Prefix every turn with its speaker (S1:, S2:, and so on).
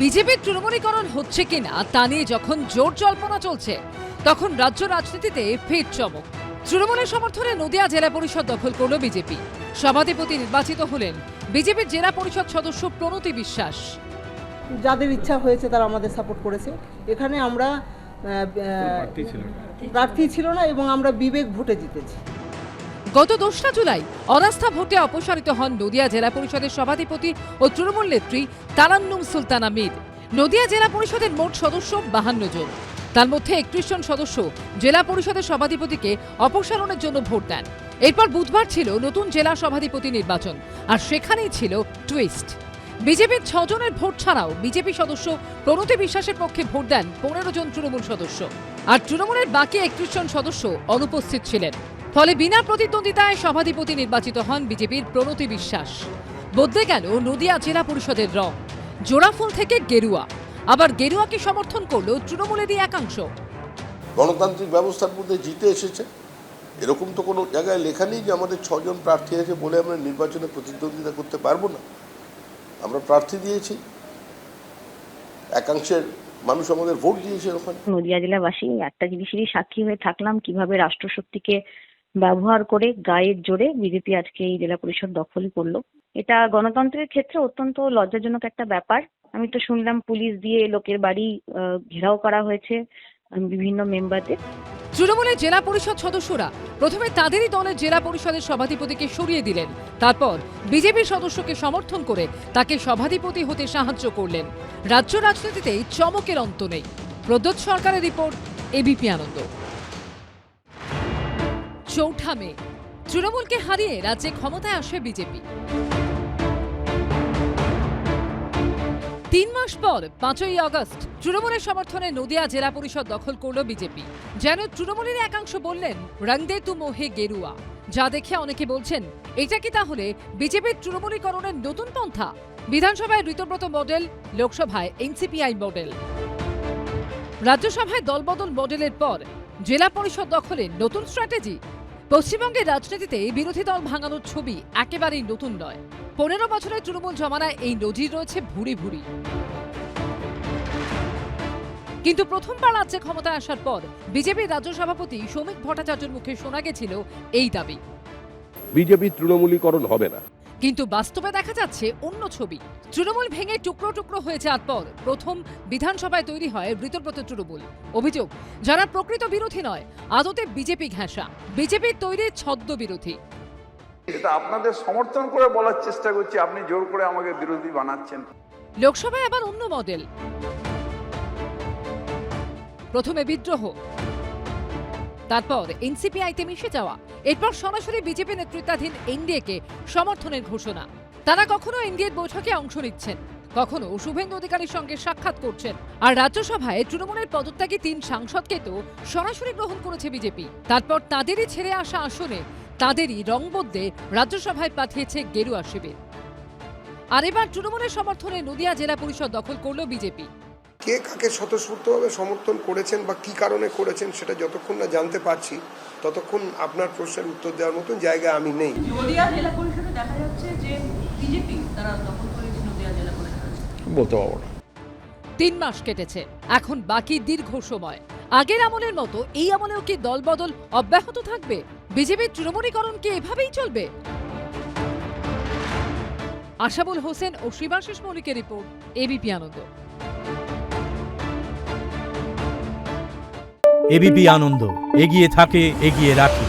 S1: বিজেপির তৃণমূলীকরণ হচ্ছে কিনা তা নিয়ে যখন জোর জল্পনা চলছে, তখন রাজ্য রাজনীতিতে ফের চমক। তৃণমূলের সমর্থনে নদিয়া জেলা পরিষদ দখল করল বিজেপি। সভাধিপতি নির্বাচিত হলেন বিজেপির জেলা পরিষদ সদস্য প্রণতি বিশ্বাস।
S2: যাদের ইচ্ছা হয়েছে তারা আমাদের সাপোর্ট করেছে। এখানে আমরা প্রার্থী ছিল না এবং আমরা বিবেক ভোটে জিতেছি।
S1: গত 2রা জুলাই অনাস্থা ভোটে অপসারিত হন নদিয়া জেলা পরিষদের সভাধিপতি ও তৃণমূল নেত্রী তারান্নুম সুলতানা মীর। নদিয়া জেলা পরিষদের মোট সদস্য 52 জন, তার মধ্যে 31 জন সদস্য জেলা পরিষদের সভাধিপতিকে অপসারণের জন্য ভোট দেন। এরপর বুধবার ছিল নতুন জেলা সভাধিপতি নির্বাচন, আর সেখানেই ছিল টুইস্ট। বিজেপির 6 জনের ভোট ছাড়াও বিজেপি সদস্য প্রণতি বিশ্বাসের পক্ষে ভোট দেন 15 জন তৃণমূল সদস্য, আর তৃণমূলের বাকি 31 জন সদস্য অনুপস্থিত ছিলেন। ফলে বিনা প্রতিদ্বন্দ্বিতায় সভাধিপতি নির্বাচিত হন বিজেপির প্রণতি বিশ্বাস। বদলে গেল নদিয়া জেলা পরিষদের রং, জোড়াফুল থেকে গেরুয়া। আবার গেরুয়াকে সমর্থন করল তৃণমূলেরই একাংশ।
S3: গণতান্ত্রিক ব্যবস্থার মধ্যে জিতে এসেছে, এরকম তো কোনো জায়গায় লেখা নেই যে আমাদের 6 জন প্রার্থী আছে বলে আমরা নির্বাচনে প্রতিদ্বন্দ্বিতা করতে পারবো না। আমরা প্রার্থী দিয়েছি, একাংশের মানুষ আমাদের ভোট দিয়েছে। ওখানে
S4: নদিয়া জেলাবাসী একটা জিনিসেরই সাক্ষী হয়ে থাকলাম, কিভাবে রাষ্ট্রশক্তিকে ব্যবহার করে গায়ের জোরে বিজেপি আজকে এই জেলা পরিষদ দখল করলো। এটা গণতন্ত্রের ক্ষেত্রে অত্যন্ত লজ্জাজনক একটা ব্যাপার। আমি তো শুনলাম পুলিশ দিয়ে লোকের বাড়ি ঘেরাও করা হয়েছে বিভিন্ন মেম্বারদের।
S1: তৃণমূলের জেলা পরিষদ সদস্যরা প্রথমে তাদেরই দলের জেলা পরিষদের সভাধিপতিকে সরিয়ে দিলেন, তারপর বিজেপির সদস্যকে সমর্থন করে তাকে সভাধিপতি হতে সাহায্য করলেন। রাজ্য রাজনীতিতে চমকের অন্ত নেই। প্রদ্যোৎ সরকারের রিপোর্ট, এবিপি আনন্দ। 4 মে তৃণমূলকে হারিয়ে রাজ্যে ক্ষমতায় আসে বিজেপি। 3 মাস পর 5ই আগস্ট তৃণমূলের সমর্থনে নদিয়া জেলা পরিষদ দখল করল বিজেপি। যেন তৃণমূলের একাংশ বললেন রং দে তু মোহে গেরুয়া, যা দেখে অনেকে বলছেন এটা কি তাহলে বিজেপির তৃণমূলীকরণের নতুন পন্থা? বিধানসভায় ঋতব্রত মডেল, লোকসভায় এনসিপিআই মডেল। রাজ্যসভায় দলবদল মডেলের পর জেলা পরিষদ দখলের নতুন স্ট্র্যাটেজি। পশ্চিমবঙ্গের রাজনীতিতে বিরোধী দল ভাঙানোর ছবি একেবারেই নতুন নয়। 15 বছরের তৃণমূল জমানায় এই নজির রয়েছে ভুরি ভুরি। কিন্তু প্রথমবার রাজ্যে ক্ষমতায় আসার পর বিজেপির রাজ্য সভাপতি সৌমিক ভট্টাচার্যের মুখে শোনা গেছিল এই দাবি,
S5: বিজেপি তৃণমূলীকরণ হবে না।
S1: কিন্তু বাস্তবে দেখা যাচ্ছে অন্য ছবি। তৃণমূল ভেঙে টুকরো টুকরো হয়ে যাওয়ার পর প্রথম বিধানসভায় তৈরি হয় ঋতব্রত তৃণমূল। অভিযোগ, যারা প্রকৃত বিরোধী নয়, আদতে বিজেপি ঘেঁষা, বিজেপির তৈরি ছদ্ম বিরোধী।
S6: এটা আপনাদের সমর্থন করে বলার চেষ্টা করছি, আপনি জোর করে আমাকে বিরোধী বানাচ্ছেন।
S1: লোকসভায় আবার অন্য মডেল। প্রথমে বিদ্রোহ, তারপর এনসিপিআইতে মিশে যাওয়া, এরপর সরাসরি বিজেপি নেতৃত্বাধীন এনডিএকে সমর্থনের ঘোষণা। তারা কখনো এনডিএর বৈঠকে অংশ নিচ্ছেন, কখনো শুভেন্দু অধিকারীর সঙ্গে সাক্ষাৎ করছেন। আর রাজ্যসভায় তৃণমূলের পদত্যাগী 3 সাংসদকে তো সরাসরি গ্রহণ করেছে বিজেপি। তারপর তাদেরই ছেড়ে আসা আসনে তাদেরই রং বদলে রাজ্যসভায় পাঠিয়েছে গেরুয়া শিবির। আর এবার তৃণমূলের সমর্থনে নদিয়া জেলা পরিষদ দখল করল বিজেপি।
S7: কে কাকে স্বতঃস্ফূর্তভাবে সমর্থন করেছেন বা কি কারণে করেছেন সেটা যতক্ষণ না জানতে পারছি ততক্ষণ আপনার প্রশ্নের উত্তর দেওয়ার মতন জায়গায় আমি নেই।
S8: নদিয়া জেলা পরিষদে দেখা যাচ্ছে যে বিজেপি তারা দখল করেছে নদিয়া জেলা পরিষদ।
S5: বলতে পারবো না।
S1: 3 মাস কেটেছে, এখন বাকি দীর্ঘ সময়। আগের আমলের মতো এই আমলেও কি দলবদল অব্যাহত থাকবে? বিজেপির তৃণমূলীকরণ কি এভাবেই চলবে? আশাবুল হোসেন ও শিবাশিস মৌলিকের রিপোর্ট, এবিপি আনন্দ।
S9: এবিপি আনন্দ, এগিয়ে থাকে, এগিয়ে রাখে।